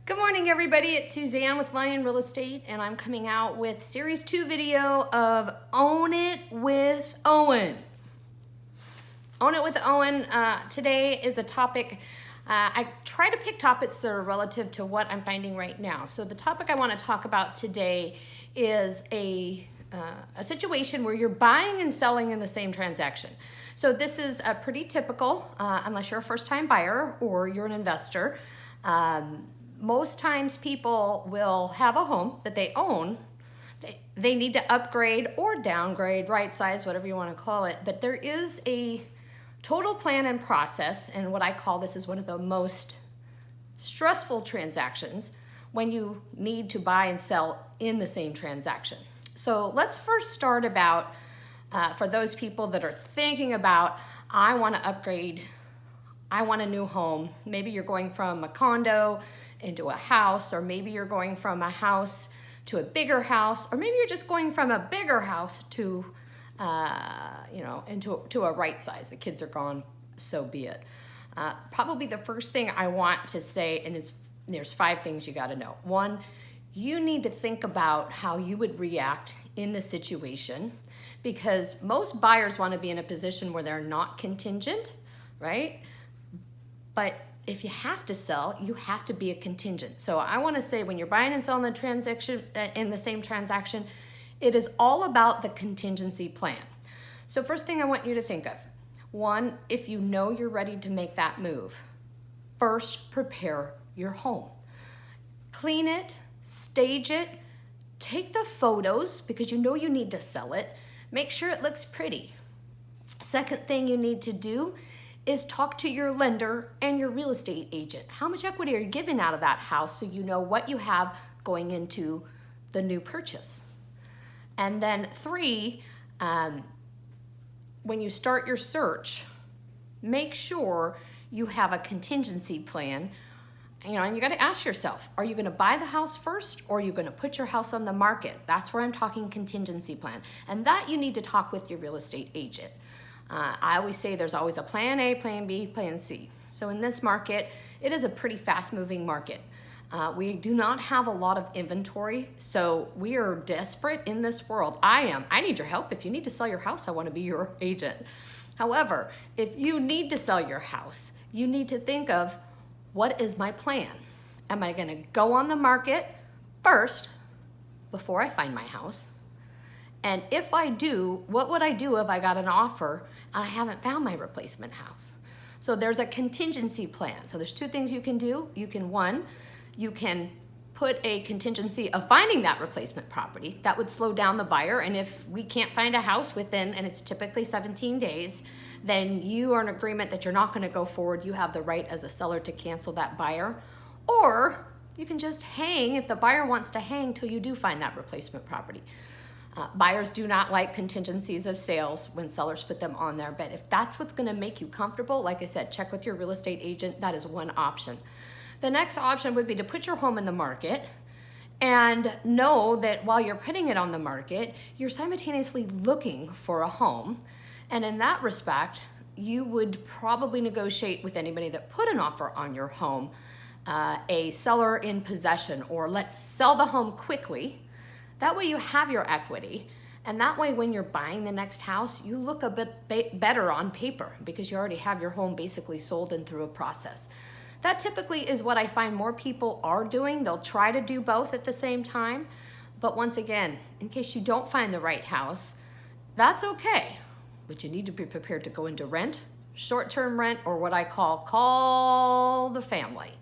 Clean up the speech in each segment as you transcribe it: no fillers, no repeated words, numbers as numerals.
Good morning, everybody. It's Suzanne with Lion Real Estate, and I'm coming out with Series 2 video of Own It with Owen. Own It with Owen today is a topic. I try to pick topics that are relative to what I'm finding right now. So the topic I want to talk about today is a situation where you're buying and selling in the same transaction. So this is pretty typical unless you're a first-time buyer or you're an investor. Most times people will have a home that they own. They need to upgrade or downgrade, right size, whatever you want to call it. But there is a total plan and process, and what I call this is one of the most stressful transactions when you need to buy and sell in the same transaction. So let's first start about, for those people that are thinking about, I want to upgrade, I want a new home. Maybe you're going from a condo into a house, or maybe you're going from a house to a bigger house, or maybe you're just going from a bigger house to, into a right size. The kids are gone, so be it. Probably the first thing I want to say, and there's 5 things you got to know. 1, you need to think about how you would react in the situation, because most buyers want to be in a position where they're not contingent, right? But if you have to sell, you have to be a contingent. So I want to say, when you're buying and selling the transaction in the same transaction, it is all about the contingency plan. So first thing I want you to think of, 1, if you know you're ready to make that move, first prepare your home. Clean it, stage it, take the photos because you know you need to sell it. Make sure it looks pretty. Second thing you need to do is talk to your lender and your real estate agent. How much equity are you giving out of that house so you know what you have going into the new purchase? And then 3, when you start your search, make sure you have a contingency plan. And you got to ask yourself, are you going to buy the house first, or are you going to put your house on the market? That's where I'm talking contingency plan. And that you need to talk with your real estate agent. I always say there's always a plan A, plan B, plan C. So in this market, it is a pretty fast-moving market. We do not have a lot of inventory, so we are desperate in this world. I need your help. If you need to sell your house, I want to be your agent. However, if you need to sell your house, you need to think of, what is my plan? Am I going to go on the market first before I find my house? And if I do, what would I do if I got an offer and I haven't found my replacement house? So there's a contingency plan. So there's 2 things you can do. You can put a contingency of finding that replacement property. That would slow down the buyer. And if we can't find a house within, and it's typically 17 days, then you are in agreement that you're not going to go forward. You have the right as a seller to cancel that buyer. Or you can just hang if the buyer wants to hang till you do find that replacement property. Buyers do not like contingencies of sales when sellers put them on there, but if that's what's going to make you comfortable, like I said, check with your real estate agent. That is one option. The next option would be to put your home in the market and know that while you're putting it on the market, you're simultaneously looking for a home. And in that respect, you would probably negotiate with anybody that put an offer on your home, a seller in possession, or let's sell the home quickly. That way you have your equity, and that way when you're buying the next house, you look a bit better on paper because you already have your home basically sold and through a process. That typically is what I find more people are doing. They'll try to do both at the same time, but once again, in case you don't find the right house, that's okay, but you need to be prepared to go into rent, short-term rent, or what I call the family.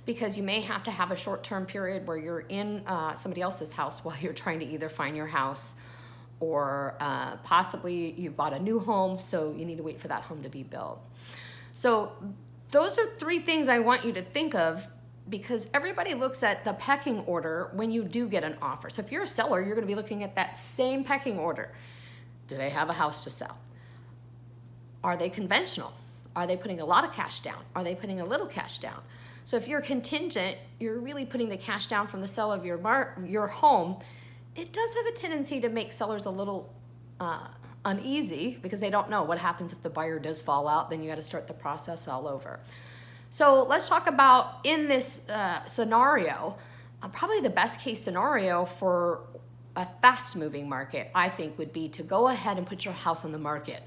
Because you may have to have a short-term period where you're in somebody else's house while you're trying to either find your house, or possibly you've bought a new home, so you need to wait for that home to be built. So those are 3 things I want you to think of, because everybody looks at the pecking order when you do get an offer. So if you're a seller, you're going to be looking at that same pecking order. Do they have a house to sell? Are they conventional? Are they putting a lot of cash down? Are they putting a little cash down? So if you're contingent, you're really putting the cash down from the sale of your home. It does have a tendency to make sellers a little uneasy because they don't know what happens if the buyer does fall out. Then you got to start the process all over. So let's talk about in this scenario, probably the best case scenario for a fast moving market, I think, would be to go ahead and put your house on the market.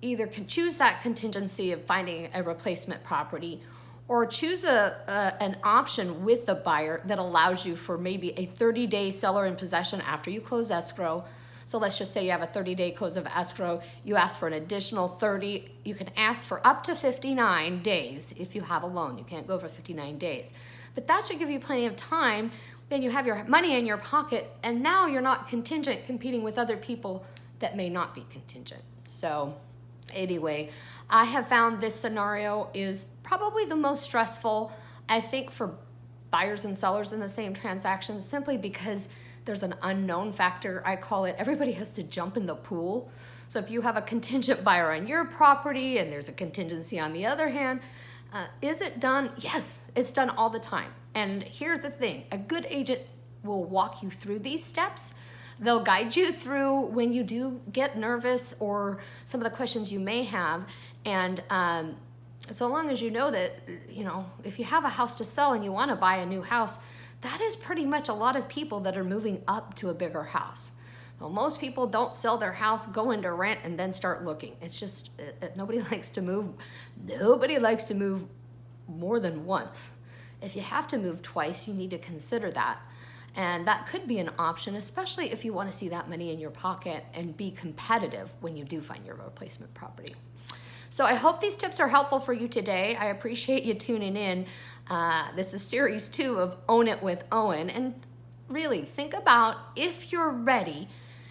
Either can choose that contingency of finding a replacement property, or choose an option with the buyer that allows you for maybe a 30-day seller in possession after you close escrow. So let's just say you have a 30-day close of escrow, you ask for an additional 30, you can ask for up to 59 days if you have a loan. You can't go over 59 days. But that should give you plenty of time. Then you have your money in your pocket, and now you're not contingent competing with other people that may not be contingent. So anyway, I have found this scenario is probably the most stressful, I think, for buyers and sellers in the same transaction, simply because there's an unknown factor, I call it. Everybody has to jump in the pool. So if you have a contingent buyer on your property and there's a contingency on the other hand, is it done? Yes, it's done all the time. And here's the thing, a good agent will walk you through these steps. They'll guide you through when you do get nervous or some of the questions you may have. And so long as you know that, if you have a house to sell and you want to buy a new house, that is pretty much a lot of people that are moving up to a bigger house. Well, most people don't sell their house, go into rent, and then start looking. It's just, nobody likes to move. Nobody likes to move more than once. If you have to move twice, you need to consider that. And that could be an option, especially if you want to see that money in your pocket and be competitive when you do find your replacement property. So I hope these tips are helpful for you today. I appreciate you tuning in. This is series 2 of Own It with Owen. And really think about, if you're ready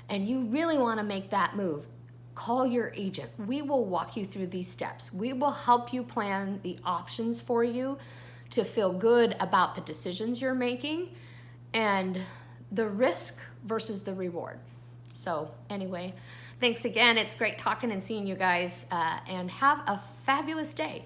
and you really want to make that move, call your agent. We will walk you through these steps. We will help you plan the options for you to feel good about the decisions you're making and the risk versus the reward. So anyway, thanks again. It's great talking and seeing you guys, and have a fabulous day.